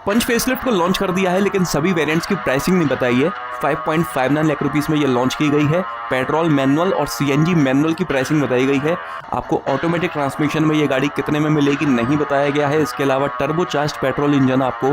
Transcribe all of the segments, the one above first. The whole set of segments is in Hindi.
पंच फेसलिफ्ट को लॉन्च कर दिया है, लेकिन सभी वेरिएंट्स की प्राइसिंग नहीं बताई है। 5.59 लाख रुपीस में ये लॉन्च की गई है। पेट्रोल मैनुअल और सीएनजी मैनुअल की प्राइसिंग बताई गई है। आपको ऑटोमेटिक ट्रांसमिशन में ये गाड़ी कितने में मिलेगी नहीं बताया गया है। इसके अलावा टर्बो चार्ज पेट्रोल इंजन आपको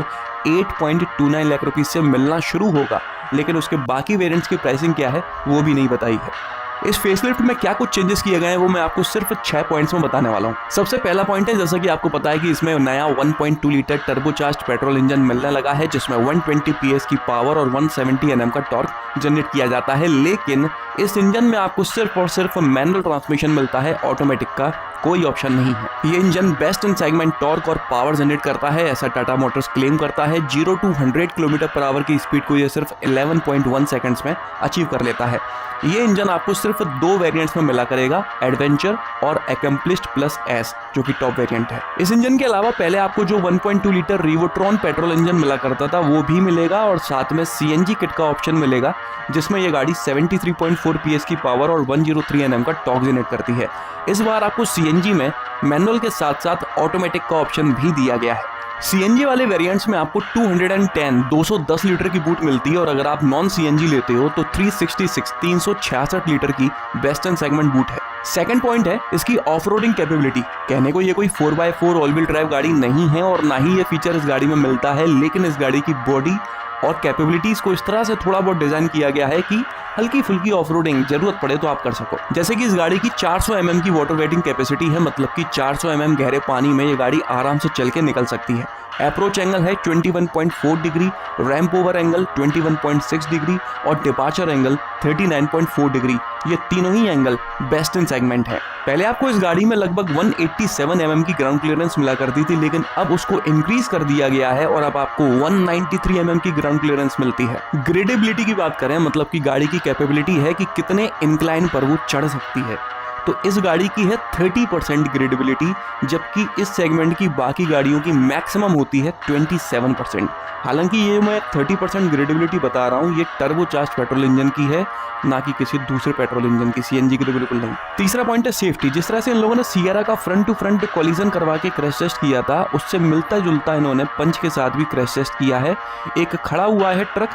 8.29 लाख रुपीस से मिलना शुरू होगा, लेकिन उसके बाकी वेरिएंट्स की प्राइसिंग क्या है वो भी नहीं बताई है। इस फेसलिफ्ट में क्या कुछ चेंजेस किए गए हैं वो मैं आपको सिर्फ 6 पॉइंट्स में बताने वाला हूँ। सबसे पहला पॉइंट है, जैसा कि आपको पता है कि इसमें नया 1.2 लीटर टर्बोचार्ज्ड पेट्रोल इंजन मिलने लगा है, जिसमें 120 PS की पावर और 170 Nm का टॉर्क जनरेट किया जाता है। लेकिन इस इंजन में आपको सिर्फ और सिर्फ मैनुअल ट्रांसमिशन मिलता है, ऑटोमेटिक का कोई ऑप्शन नहीं है। ये engine best in segment torque और पावर जनरेट करता है, ऐसा टाटा मोटर्स क्लेम करता है। 0 to 100 km/h की स्पीड को ये सिर्फ 11.1 सेकंड्स में अचीव कर लेता है। ये इंजन आपको सिर्फ 2 वेरिएंट्स में मिला करेगा, एडवेंचर और एकम्प्लिश्ड प्लस एस, जो कि टॉप वेरिएंट है। इस इंजन के अलावा पहले आपको जो 1.2 लीटर रिवोट्रॉन पेट्रोल इंजन मिला करता था वो भी मिलेगा, और साथ में सीएनजी किट का ऑप्शन मिलेगा, जिसमें ये गाड़ी 73.4 PS की पावर और 103 Nm का टॉर्क जनरेट करती है। इस बार आपको सीएनजी में मैनुअल के साथ साथ ऑटोमेटिक का ऑप्शन भी दिया गया है। सीएनजी वाले वेरिएंट्स में आपको 210 लीटर की बूट मिलती है, और अगर आप नॉन सीएनजी लेते हो तो 366 लीटर की बेस्ट इन सेगमेंट बूट है। सेकंड पॉइंट है इसकी ऑफ रोडिंग कैपेबिलिटी। कहने को ये कोई 4x4 ऑल व्हील ड्राइव गाड़ी नहीं है, और ना ही ये फीचर इस गाड़ी में मिलता है, लेकिन इस गाड़ी की बॉडी और कैपेबिलिटीज को इस तरह से थोड़ा बहुत डिजाइन किया गया है कि हल्की फुल्की ऑफ रोडिंग जरूरत पड़े तो आप कर सको। जैसे कि इस गाड़ी की 400 mm की वाटर वेटिंग कैपेसिटी है, मतलब कि 400 mm गहरे पानी में ये गाड़ी आराम से चल के निकल सकती है। अप्रोच एंगल है 21.4 degree, ramp over angle 21.6 degree और डिपार्चर एंगल 39.4 डिग्री। ये तीनों ही एंगल बेस्ट इन सेगमेंट है। पहले आपको इस गाड़ी में लगभग 187 mm की ग्राउंड क्लियरेंस मिला करती थी, लेकिन अब उसको इंक्रीज कर दिया गया है और अब आपको 193 mm की ग्राउंड क्लियरेंस मिलती है। ग्रेडेबिलिटी की बात करें, मतलब कि गाड़ी की कैपेबिलिटी है कि कितने इंक्लाइन पर वो चढ़ सकती है, तो इस गाड़ी की है 30% ग्रेडेबिलिटी, जबकि इस सेगमेंट की बाकी गाड़ियों की मैक्सिमम होती है 27%। हालांकि ये मैं 30% ग्रेडेबिलिटी बता रहा हूँ, ये टर्बो चार्ज पेट्रोल इंजन की है, ना कि किसी दूसरे पेट्रोल इंजन की, सीएनजी की तो बिल्कुल नहीं। तीसरा पॉइंट है सेफ्टी। जिस तरह से इन लोगों ने सियरा का फ्रंट टू फ्रंट कोलिजन करवा के क्रैश टेस्ट किया था, उससे मिलता जुलता इन्होंने पंच के साथ भी क्रैश टेस्ट किया है। एक खड़ा हुआ है ट्रक,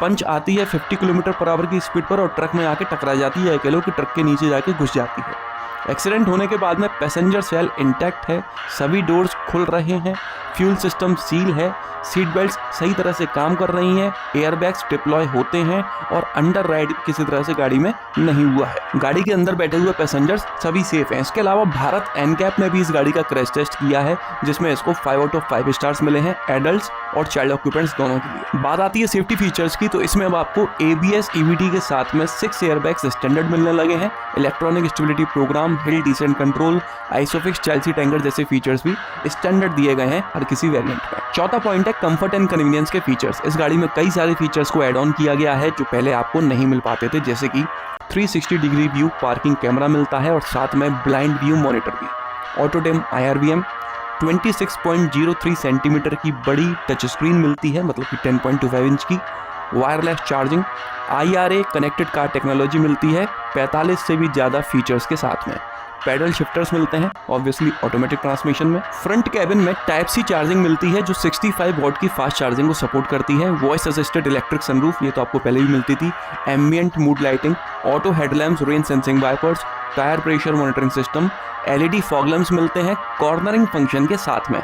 पंच आती है 50 km/h की स्पीड पर और ट्रक में आके टकरा जाती है, कह लो कि ट्रक के नीचे जाके घुस जाती है। एक्सीडेंट होने के बाद में पैसेंजर सेल इंटैक्ट है, सभी डोर्स खुल रहे हैं, फ्यूल सिस्टम सील है, सीट बेल्ट सही तरह से काम कर रही हैं, एयरबैग्स डिप्लॉय होते हैं और अंडर राइड किसी तरह से गाड़ी में नहीं हुआ है। गाड़ी के अंदर बैठे हुए पैसेंजर्स सभी सेफ हैं। इसके अलावा भारत एनकैप ने भी इस गाड़ी का क्रैश टेस्ट किया है, जिसमें इसको 5 out of 5 स्टार्स मिले हैं, एडल्ट्स और चाइल्ड ऑक्यूपेंट्स दोनों के लिए। बात आती है सेफ्टी फीचर्स की, तो इसमें अब आपको ABS EBD के साथ में 6 एयरबैग्स स्टैंडर्ड मिलने लगे हैं, electronic stability program, hill descent control, Isofix child seat anchor जैसे फीचर्स भी स्टैंडर्ड दिए गए हैं हर किसी वेरिएंट में। चौथा पॉइंट है कंफर्ट एंड कन्वीनियंस के फीचर्स। इस गाड़ी में कई सारे फीचर्स को ऐड ऑन किया गया है जो पहले आपको नहीं मिल पाते थे, जैसे कि 360 डिग्री व्यू पार्किंग कैमरा मिलता है और साथ में ब्लाइंड व्यू मॉनिटर भी, ऑटो डिम IRVM, 26.03 सेंटीमीटर की बड़ी टच स्क्रीन मिलती है, मतलब कि 10.25 इंच की, wireless charging, IRA connected car technology मिलती है 45 से भी ज़्यादा फीचर्स के साथ में। पैडल शिफ्टर्स मिलते हैं ऑब्वियसली ऑटोमेटिक ट्रांसमिशन में। फ्रंट कैबिन में टाइप सी चार्जिंग मिलती है जो 65 वॉट की फास्ट चार्जिंग को सपोर्ट करती है। वॉइस असिस्टेड इलेक्ट्रिक सनरूफ, ये तो आपको पहले भी मिलती थी। Ambient mood lighting, auto headlamps, rain sensing wipers, tyre pressure monitoring system, LED fog lamps मिलते हैं कॉर्नरिंग फंक्शन के साथ में।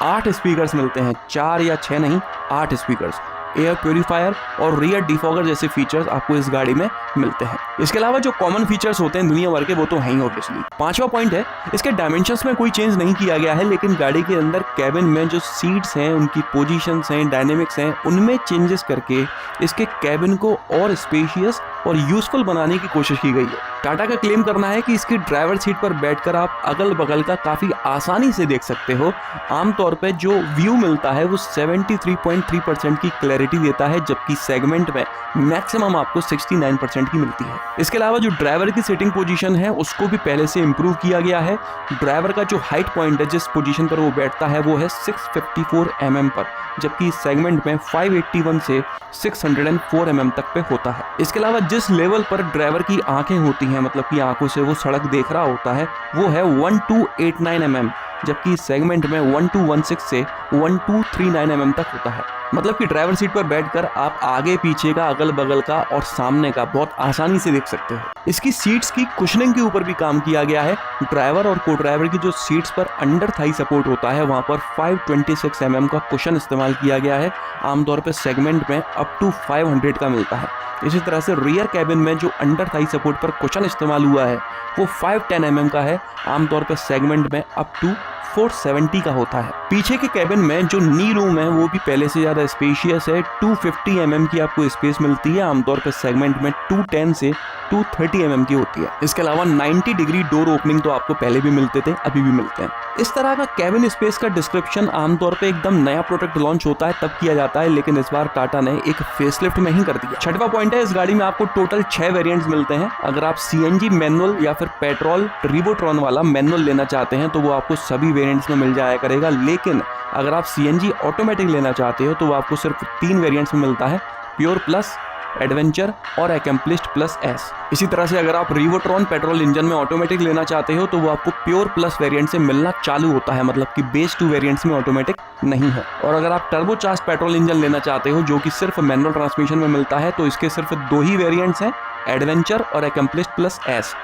8 स्पीकर्स मिलते हैं, 4 या 6 नहीं, 8 स्पीकर्स। एयर प्योरीफायर और रियर डिफॉगर जैसे फीचर्स आपको इस गाड़ी में मिलते हैं। इसके अलावा जो कॉमन फीचर्स होते हैं दुनिया भर के वो तो हैं ही ऑब्वियसली। पांचवा पॉइंट है इसके डायमेंशंस में कोई चेंज नहीं किया गया है, लेकिन गाड़ी के अंदर कैबिन में जो सीट्स हैं, उनकी पोजीशंस हैं, डायनेमिक्स हैं, उनमें चेंजेस करके इसके कैबिन को और स्पेशियस और यूजफुल बनाने की कोशिश की गई है। टाटा का क्लेम करना है कि इसकी ड्राइवर सीट पर बैठकर आप अगल बगल का काफी आसानी से देख सकते हो। आमतौर पर जो व्यू मिलता है वो 73.3% की क्लैरिटी देता है, जबकि सेगमेंट में मैक्सिमम आपको 69% की मिलती है। इसके अलावा जो ड्राइवर की सिटिंग पोजीशन है उसको भी पहले से इंप्रूव किया गया है। ड्राइवर का जो हाइट पॉइंट है, जिस पोजीशन पर वो बैठता है, वो है 654 mm पर, जबकि इस सेगमेंट में 581 से 604 mm तक पे होता है। इसके अलावा जिस लेवल पर ड्राइवर की आंखें होती हैं, मतलब कि आंखों से वो सड़क देख रहा होता है, वो है 1289 mm, जबकि इस सेगमेंट में 1216 से 1239 mm तक होता है। मतलब कि ड्राइवर सीट पर बैठकर आप आगे पीछे का, अगल बगल का और सामने का बहुत आसानी से देख सकते हो। इसकी सीट्स की कुशनिंग के ऊपर भी काम किया गया है। ड्राइवर और को ड्राइवर की जो सीट्स पर अंडर थाई सपोर्ट होता है वहां पर 526 mm का कुशन इस्तेमाल किया गया है। आमतौर पर सेगमेंट में अप टू 500 का मिलता है। इसी तरह से रियर कैबिन में जो अंडर थाई सपोर्ट पर कुशन इस्तेमाल हुआ है वो 510 mm का है। आमतौर पर सेगमेंट में अप टू 470 का होता है। पीछे के कैबिन में जो नी रूम है वो भी पहले से ज्यादा स्पेशियस है। 250 mm की आपको स्पेस मिलती है। आमतौर पर सेगमेंट में 210 से 230 mm की होती है। इसके अलावा 90 डिग्री डोर ओपनिंग तो आपको पहले भी मिलते थे, अभी भी मिलते हैं। इस तरह का कैबिन स्पेस का डिस्क्रिप्शन आमतौर पे एकदम नया प्रोडक्ट लॉन्च होता है तब किया जाता है, लेकिन इस बार टाटा ने एक फेसलिफ्ट में ही कर दिया। छठवां पॉइंट है, इस गाड़ी में आपको टोटल 6 वेरिएंट्स मिलते हैं। अगर आप सीएनजी मैनुअल या फिर पेट्रोल रिवोट्रॉन वाला मैनुअल लेना चाहते हैं तो वो आपको सभी वेरिएंट्स में मिल जाया करेगा, लेकिन अगर आप सीएनजी ऑटोमेटिक लेना चाहते हो तो वो आपको सिर्फ 3 वेरिएंट्स में मिलता है, प्योर प्लस, एडवेंचर और एकम्प्लिश्ड प्लस एस। इसी तरह से अगर आप रिवोट्रॉन पेट्रोल इंजन में ऑटोमेटिक लेना चाहते हो तो वो आपको प्योर प्लस वेरिएंट से मिलना चालू होता है, मतलब कि बेस 2 वेरिएंट्स में ऑटोमेटिक नहीं है। और अगर आप टर्बोचार्ज पेट्रोल इंजन लेना चाहते हो जो कि सिर्फ मैनुअल ट्रांसमिशन में मिलता है तो इसके सिर्फ 2 ही वेरिएंट्स हैं, एडवेंचर और एकम्प्लिश्ड प्लस एस।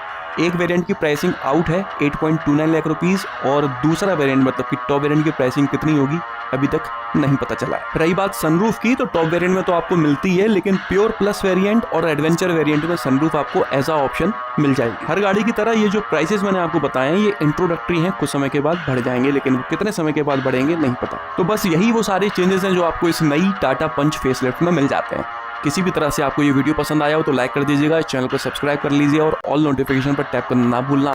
एक वेरिएंट की प्राइसिंग आउट है 8.29 लाख रुपीस और दूसरा वेरिएंट मतलब कि टॉप वेरिएंट की प्राइसिंग कितनी होगी अभी तक नहीं पता चला है। रही बात सनरूफ की तो टॉप वेरिएंट में तो आपको मिलती है, लेकिन प्योर प्लस वेरिएंट और एडवेंचर वेरिएंट में सनरूफ आपको एज अ ऑप्शन मिल जाएगी। हर गाड़ी की तरह ये जो प्राइसेस मैंने आपको बताए हैं ये इंट्रोडक्टरी हैं, कुछ समय के बाद बढ़ जाएंगे, लेकिन वो कितने समय के बाद बढ़ेंगे नहीं पता। तो बस यही वो सारे चेंजेस हैं जो आपको इस नई टाटा पंच फेसलिफ्ट में मिल जाते हैं। किसी भी तरह से आपको ये वीडियो पसंद आया हो तो लाइक कर दीजिएगा, इस चैनल को सब्सक्राइब कर लीजिए और ऑल नोटिफिकेशन पर टैप करना ना भूलना।